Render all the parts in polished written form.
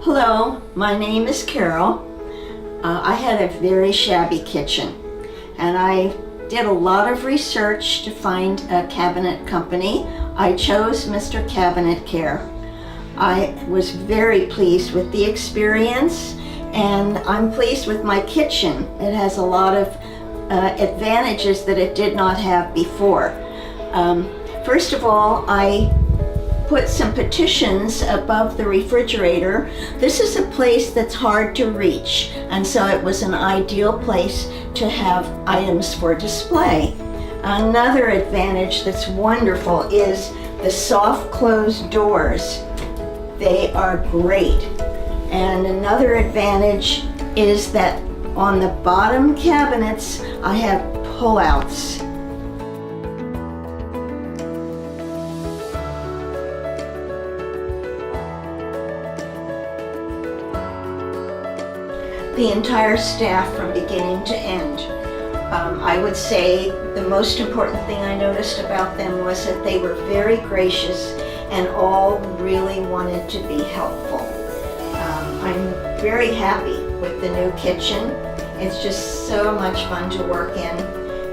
Hello, my name is Carol. I had a very shabby kitchen, and I did a lot of research to find a cabinet company. I chose Mr. Cabinet Care. I was very pleased with the experience, and I'm pleased with my kitchen. It has a lot of advantages that it did not have before. First of all, I put some petitions above the refrigerator. This is a place that's hard to reach, and so it was an ideal place to have items for display. Another advantage that's wonderful is the soft closed doors. They are great. And another advantage is that on the bottom cabinets, I have pullouts. The entire staff from beginning to end. I would say the most important thing I noticed about them was that they were very gracious and all really wanted to be helpful. I'm very happy with the new kitchen. It's just so much fun to work in,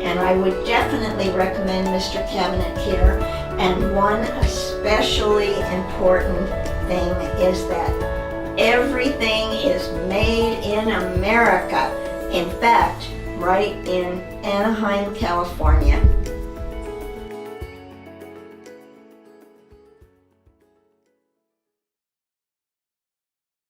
and I would definitely recommend Mr. Cabinet Care. And one especially important thing is that everything is made in America. In fact, right in Anaheim, California.